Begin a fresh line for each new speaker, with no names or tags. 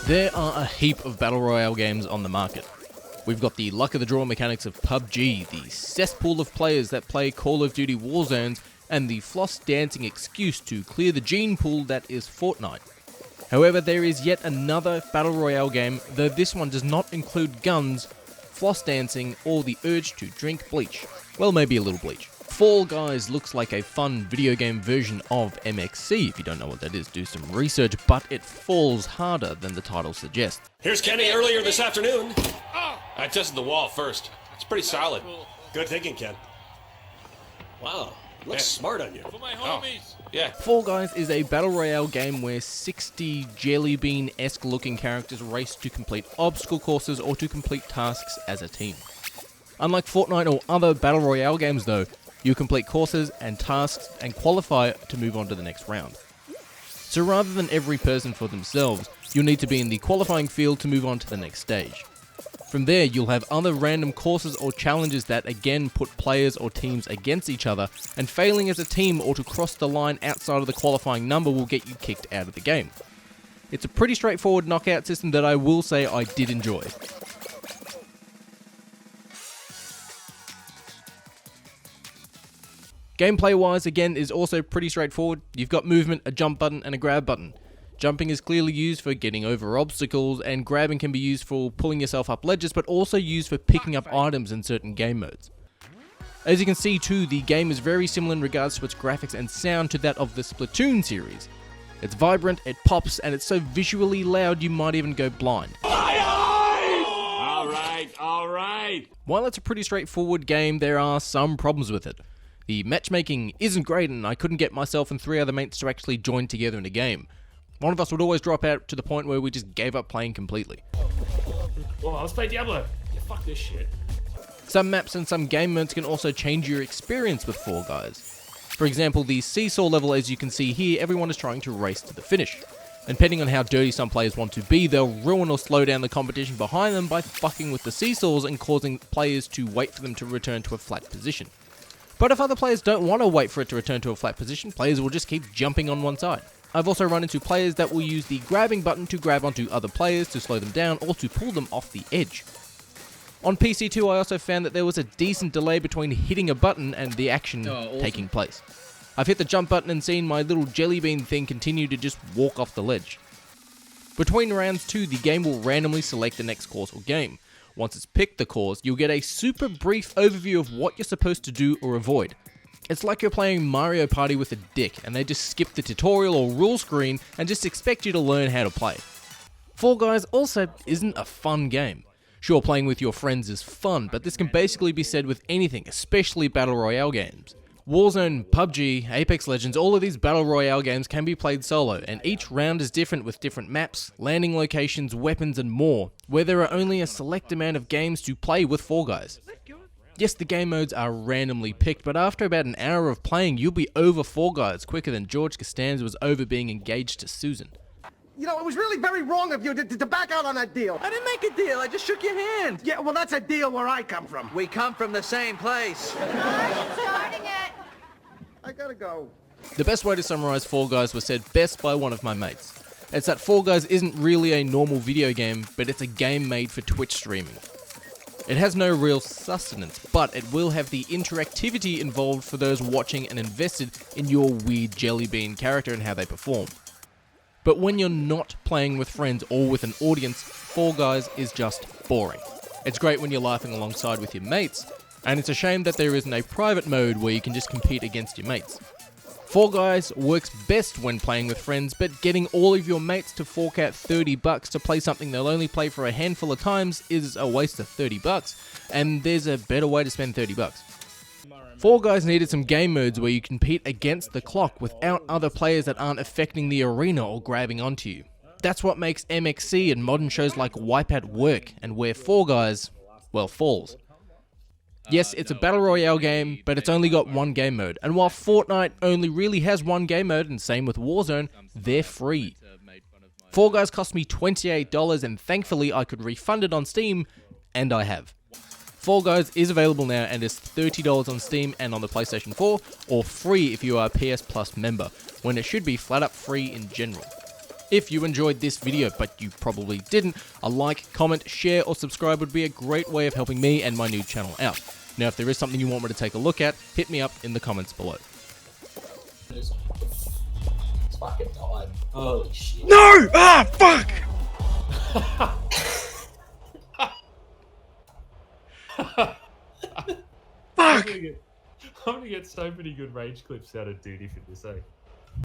There are a heap of Battle Royale games on the market. We've got the luck of the draw mechanics of PubG, the cesspool of players that play Call of Duty Warzone, and the floss dancing excuse to clear the gene pool that is Fortnite. However, there is yet another Battle Royale game, though this one does not include guns, floss dancing, or the urge to drink bleach. Well, maybe a little bleach. Fall Guys looks like a fun video game version of MXC. If you don't know what that is, do some research, but it falls harder than the title suggests.
Here's Kenny earlier this afternoon. I tested the wall first. It's pretty solid. Good thinking, Ken. Wow, looks smart on you.
For my homies.
Yeah.
Fall Guys is a battle royale game where 60 jelly bean-esque looking characters race to complete obstacle courses or to complete tasks as a team. Unlike Fortnite or other battle royale games though, you complete courses and tasks and qualify to move on to the next round. So rather than every person for themselves, you'll need to be in the qualifying field to move on to the next stage. From there, you'll have other random courses or challenges that again put players or teams against each other, and failing as a team or to cross the line outside of the qualifying number will get you kicked out of the game. It's a pretty straightforward knockout system that I will say I did enjoy. Gameplay wise, again, is also pretty straightforward. You've got movement, a jump button, and a grab button. Jumping is clearly used for getting over obstacles, and grabbing can be used for pulling yourself up ledges, but also used for picking up items in certain game modes. As you can see too, the game is very similar in regards to its graphics and sound to that of the Splatoon series. It's vibrant, it pops, and it's so visually loud you might even go blind.
Alright.
While it's a pretty straightforward game, there are some problems with it. The matchmaking isn't great, and I couldn't get myself and 3 other mates to actually join together in a game. One of us would always drop out to the point where we just gave up playing completely.
Well, let's play Diablo. Yeah, fuck this shit.
Some maps and some game modes can also change your experience with Fall Guys. For example, the seesaw level, as you can see here, everyone is trying to race to the finish. And depending on how dirty some players want to be, they'll ruin or slow down the competition behind them by fucking with the seesaws and causing players to wait for them to return to a flat position. But if other players don't want to wait for it to return to a flat position, players will just keep jumping on one side. I've also run into players that will use the grabbing button to grab onto other players to slow them down or to pull them off the edge. On PC too, I also found that there was a decent delay between hitting a button and the action taking place. I've hit the jump button and seen my little jelly bean thing continue to just walk off the ledge. Between rounds too, the game will randomly select the next course or game. Once it's picked the course, you'll get a super brief overview of what you're supposed to do or avoid. It's like you're playing Mario Party with a dick, and they just skip the tutorial or rule screen and just expect you to learn how to play. Fall Guys also isn't a fun game. Sure, playing with your friends is fun, but this can basically be said with anything, especially Battle Royale games. Warzone, PubG, Apex Legends, all of these Battle Royale games can be played solo, and each round is different with different maps, landing locations, weapons and more, where there are only a select amount of games to play with Fall Guys. Yes, the game modes are randomly picked, but after about an hour of playing, you'll be over Fall Guys quicker than George Costanza was over being engaged to Susan.
You know, it was really very wrong of you to back out on that deal.
I didn't make a deal, I just shook your hand.
Yeah, well, that's a deal where I come from.
We come from the same place.
Starting it.
I gotta go.
The best way to summarize Fall Guys was said best by one of my mates. It's that Fall Guys isn't really a normal video game, but it's a game made for Twitch streaming. It has no real sustenance, but it will have the interactivity involved for those watching and invested in your weird jelly bean character and how they perform. But when you're not playing with friends or with an audience, Fall Guys is just boring. It's great when you're laughing alongside with your mates, and it's a shame that there isn't a private mode where you can just compete against your mates. Fall Guys works best when playing with friends, but getting all of your mates to fork out $30 to play something they'll only play for a handful of times is a waste of $30, and there's a better way to spend $30. Fall Guys needed some game modes where you compete against the clock without other players that aren't affecting the arena or grabbing onto you. That's what makes MXC and modern shows like Wipeout work, and where Fall Guys, well, falls. Yes, it's a Battle Royale game, but it's only got one game mode, and while Fortnite only really has one game mode, and same with Warzone, they're free. Fall Guys cost me $28, and thankfully I could refund it on Steam, and I have. Fall Guys is available now and is $30 on Steam and on the PlayStation 4, or free if you are a PS Plus member, when it should be flat up free in general. If you enjoyed this video, but you probably didn't, a like, comment, share, or subscribe would be a great way of helping me and my new channel out. Now, if there is something you want me to take a look at, hit me up in the comments below.
It's fucking died. Holy shit.
No! Ah, fuck! Fuck!
I'm gonna get so many good rage clips out of Dudi for this, eh?